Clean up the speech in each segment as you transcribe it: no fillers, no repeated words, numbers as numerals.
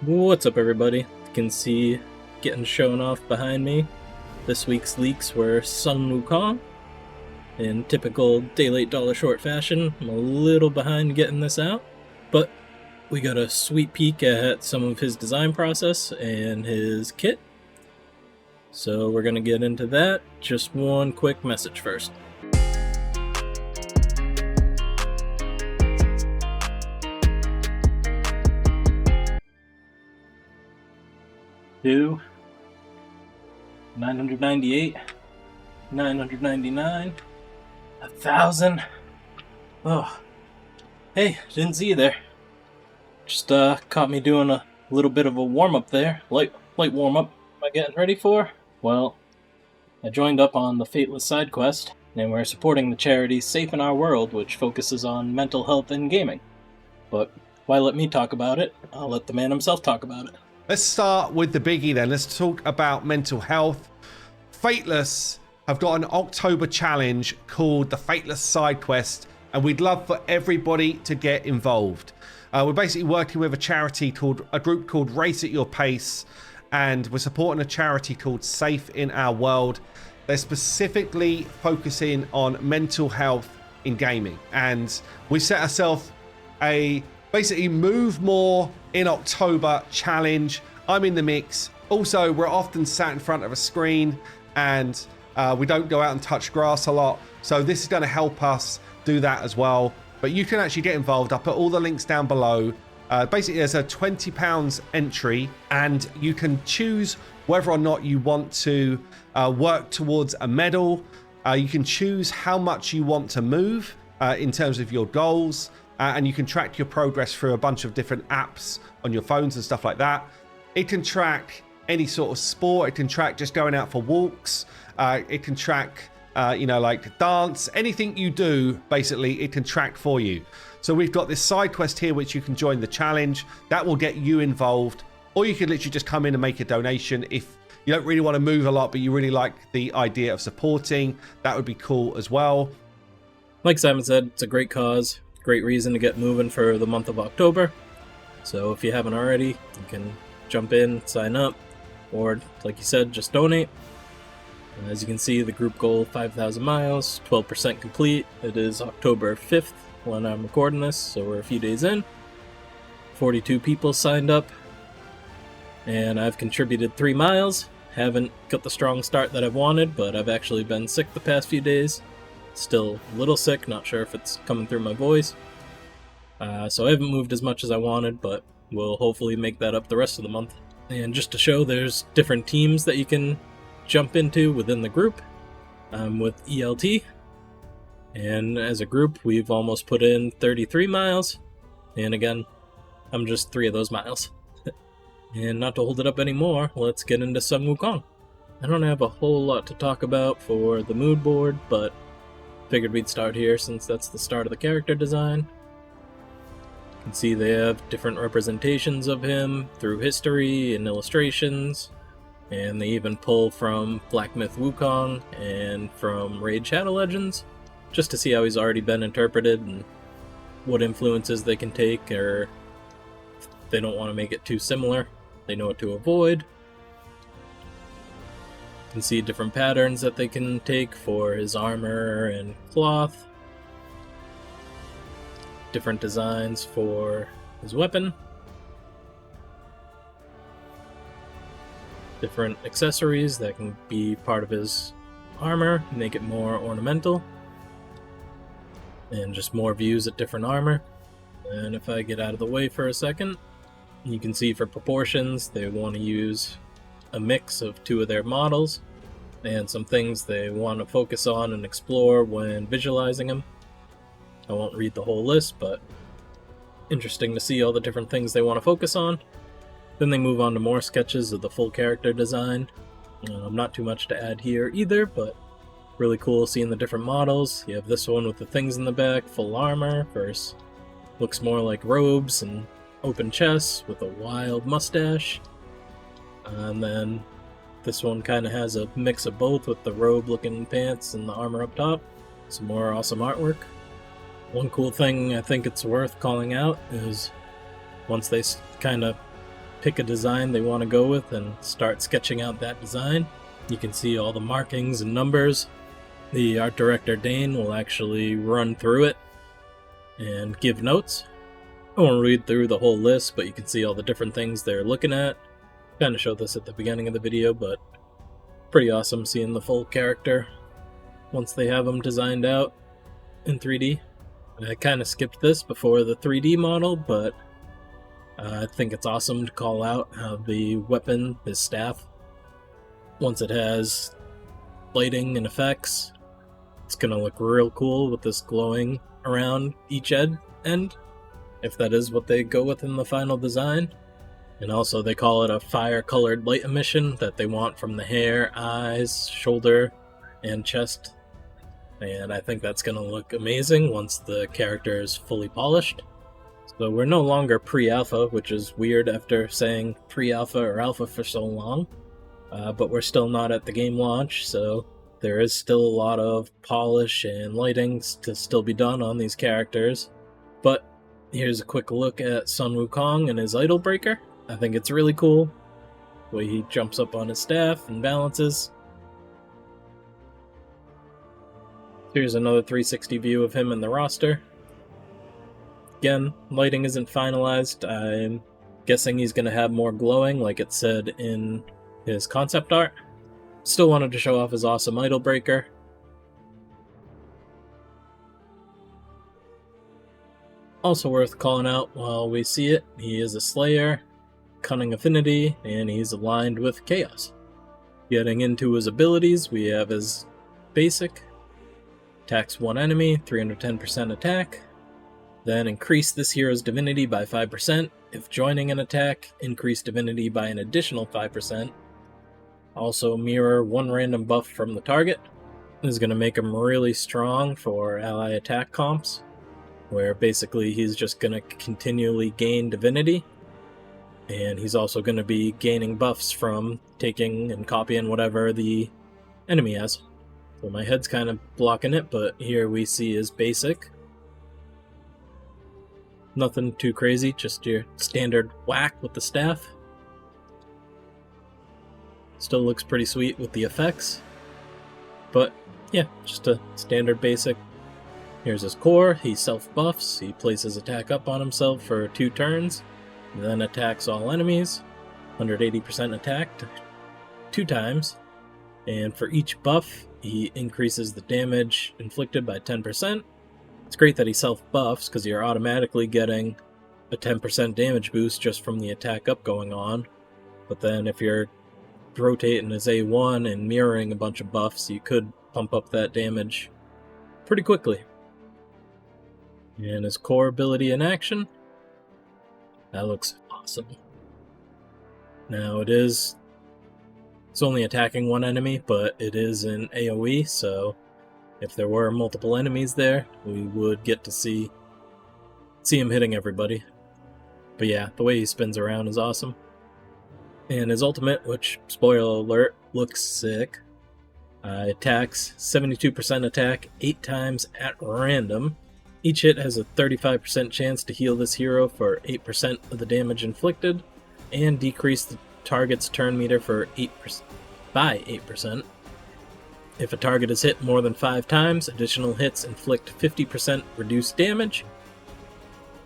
What's up, everybody? You can see getting shown off behind me. This week's leaks were Sun Wukong. In typical day late dollar short fashion, I'm a little behind getting this out, but we got a sweet peek at some of his design process and his kit. So we're going to get into that. Just one quick message first. Two, 998, 999, 1,000. Oh, hey, didn't see you there. Just caught me doing a little bit of a warm-up there, light warm-up. Am I getting ready for? Well, I joined up on the Fateless side quest, and we're supporting the charity Safe in Our World, which focuses on mental health in gaming. But why let me talk about it? I'll let the man himself talk about it. Let's start with the biggie then. Let's talk about mental health. Fateless have got an October challenge called the Fateless Side Quest, and we'd love for everybody to get involved. We're basically working with a group called Race at Your Pace, and we're supporting a charity called Safe in Our World. They're specifically focusing on mental health in gaming, and we set ourselves a basically move more in October challenge. I'm in the mix. Also, we're often sat in front of a screen and we don't go out and touch grass a lot. So this is going to help us do that as well. But you can actually get involved. I'll put all the links down below. Basically, there's a £20 entry and you can choose whether or not you want to work towards a medal. You can choose how much you want to move in terms of your goals. And you can track your progress through a bunch of different apps on your phones and stuff like that. It can track any sort of sport. It can track just going out for walks. It can track, like dance. Anything you do, basically, it can track for you. So we've got this side quest here, which you can join the challenge. That will get you involved. Or you could literally just come in and make a donation if you don't really want to move a lot, but you really like the idea of supporting. That would be cool as well. Like Simon said, it's a great cause. Great reason to get moving for the month of October. So if you haven't already, you can jump in, sign up, or like you said, just donate. And as you can see, the group goal 5,000 miles, 12% complete. It is October 5th when I'm recording this, so we're a few days in. 42 people signed up, and I've contributed 3 miles. Haven't got the strong start that I've wanted, but I've actually been sick the past few days. Still a little sick, not sure if it's coming through my voice. So I haven't moved as much as I wanted, but we'll hopefully make that up the rest of the month. And just to show, there's different teams that you can jump into within the group. With ELT. And as a group, we've almost put in 33 miles. And again, I'm just 3 of those miles. And not to hold it up anymore, let's get into Sun Wukong. I don't have a whole lot to talk about for the mood board, but figured we'd start here since that's the start of the character design. You can see they have different representations of him through history and illustrations, and they even pull from Black Myth Wukong and from Raid Shadow Legends, just to see how he's already been interpreted and what influences they can take, or if they don't want to make it too similar, they know what to avoid. You can see different patterns that they can take for his armor and cloth. Different designs for his weapon. Different accessories that can be part of his armor, make it more ornamental. And just more views at different armor. And if I get out of the way for a second, you can see for proportions they want to use a mix of 2 of their models and some things they want to focus on and explore when visualizing them. I won't read the whole list, but interesting to see all the different things they want to focus on. Then they move on to more sketches of the full character design. Not too much to add here either, but really cool seeing the different models. You have this one with the things in the back, full armor, versus looks more like robes and open chests with a wild mustache. And then this one kind of has a mix of both with the robe looking pants and the armor up top. Some more awesome artwork. One cool thing I think it's worth calling out is once they kind of pick a design they want to go with and start sketching out that design. You can see all the markings and numbers. The art director Dane will actually run through it and give notes. I won't read through the whole list, but you can see all the different things they're looking at. Kind of showed this at the beginning of the video, but pretty awesome seeing the full character once they have them designed out in 3D. I kind of skipped this before the 3D model, but I think it's awesome to call out how the weapon, his staff, once it has lighting and effects, it's going to look real cool with this glowing around each end, if that is what they go with in the final design. And also they call it a fire-colored light emission that they want from the hair, eyes, shoulder, and chest. And I think that's going to look amazing once the character is fully polished. So we're no longer pre-alpha, which is weird after saying pre-alpha or alpha for so long. But we're still not at the game launch, so there is still a lot of polish and lighting to still be done on these characters. But here's a quick look at Sun Wukong and his Idol Breaker. I think it's really cool the way he jumps up on his staff and balances. Here's another 360 view of him in the roster. Again, lighting isn't finalized. I'm guessing he's going to have more glowing like it said in his concept art. Still wanted to show off his awesome Idol Breaker. Also worth calling out while we see it, he is a Slayer, Cunning Affinity, and he's aligned with Chaos. Getting into his abilities, we have his basic. Attacks one enemy, 310% attack. Then increase this hero's divinity by 5%. If joining an attack, increase divinity by an additional 5%. Also mirror one random buff from the target. This is going to make him really strong for ally attack comps, where basically he's just going to continually gain divinity. And he's also going to be gaining buffs from taking and copying whatever the enemy has. So my head's kind of blocking it, but here we see his basic. Nothing too crazy, just your standard whack with the staff. Still looks pretty sweet with the effects. But yeah, just a standard basic. Here's his core, he self-buffs, he places attack up on himself for 2 turns, then attacks all enemies, 180% attacked 2 times, and for each buff, he increases the damage inflicted by 10%. It's great that he self-buffs, because you're automatically getting a 10% damage boost just from the attack up going on, but then if you're rotating his A1 and mirroring a bunch of buffs, you could pump up that damage pretty quickly. And his core ability in action, that looks awesome. Now it's only attacking one enemy, but it is an AoE, so if there were multiple enemies there, we would get to see him hitting everybody. But yeah, the way he spins around is awesome. And his ultimate, which, spoiler alert, looks sick, attacks 72% attack 8 times at random. Each hit has a 35% chance to heal this hero for 8% of the damage inflicted, and decrease the target's turn meter for 8% by 8%. If a target is hit more than 5 times, additional hits inflict 50% reduced damage.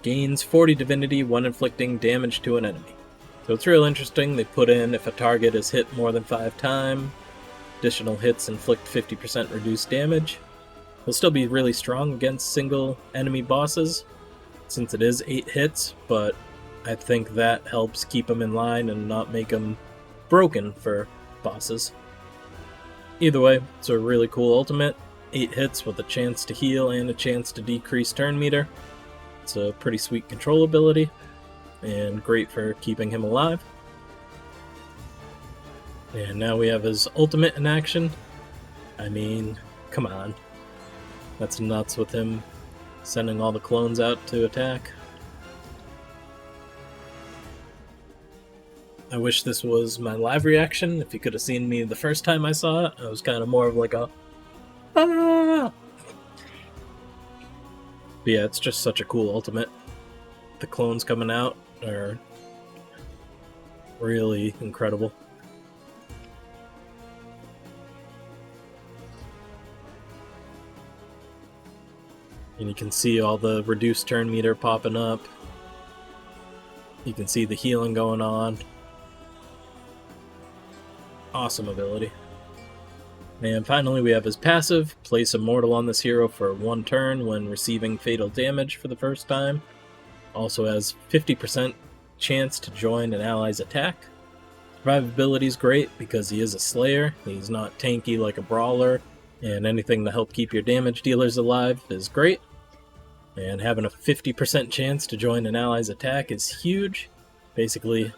Gains 40 divinity when inflicting damage to an enemy. So it's real interesting. They put in if a target is hit more than 5 times, additional hits inflict 50% reduced damage. He'll still be really strong against single enemy bosses, since it is 8 hits, but I think that helps keep him in line and not make him broken for bosses. Either way, it's a really cool ultimate. 8 hits with a chance to heal and a chance to decrease turn meter. It's a pretty sweet control ability, and great for keeping him alive. And now we have his ultimate in action. I mean, come on. That's nuts with him sending all the clones out to attack. I wish this was my live reaction. If you could have seen me the first time I saw it, I was kind of more of like a ah! But yeah, it's just such a cool ultimate. The clones coming out are really incredible. And you can see all the reduced turn meter popping up. You can see the healing going on. Awesome ability. And finally we have his passive. Place Immortal on this hero for 1 turn when receiving fatal damage for the first time. Also has 50% chance to join an ally's attack. Survivability is great because he is a Slayer. He's not tanky like a Brawler, and anything to help keep your damage dealers alive is great. And having a 50% chance to join an ally's attack is huge. Basically,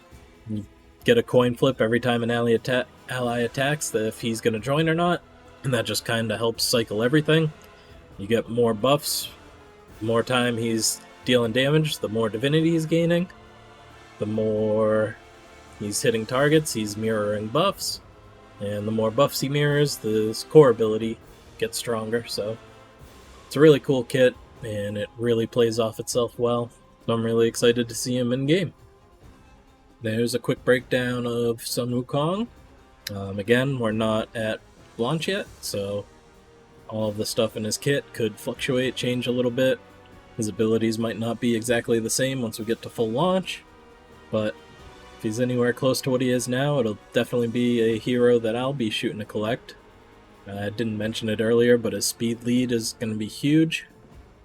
you get a coin flip every time an ally attacks if he's going to join or not, and that just kind of helps cycle everything. You get more buffs. The more time he's dealing damage, the more divinity he's gaining. The more he's hitting targets, he's mirroring buffs. And the more buffs he mirrors, the core ability gets stronger. So it's a really cool kit, and it really plays off itself well. So I'm really excited to see him in game. There's a quick breakdown of Sun Wukong. Again, we're not at launch yet, so all of the stuff in his kit could fluctuate, change a little bit. His abilities might not be exactly the same once we get to full launch, but if he's anywhere close to what he is now, it'll definitely be a hero that I'll be shooting to collect. I didn't mention it earlier, but his speed lead is going to be huge.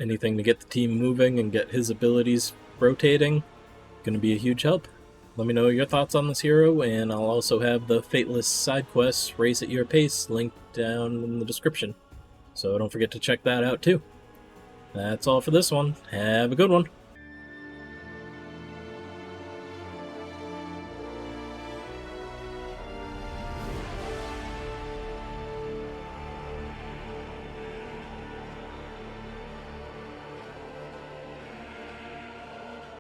Anything to get the team moving and get his abilities rotating, going to be a huge help. Let me know your thoughts on this hero, and I'll also have the Fateless side quests, Race at Your Pace, linked down in the description. So don't forget to check that out too. That's all for this one. Have a good one.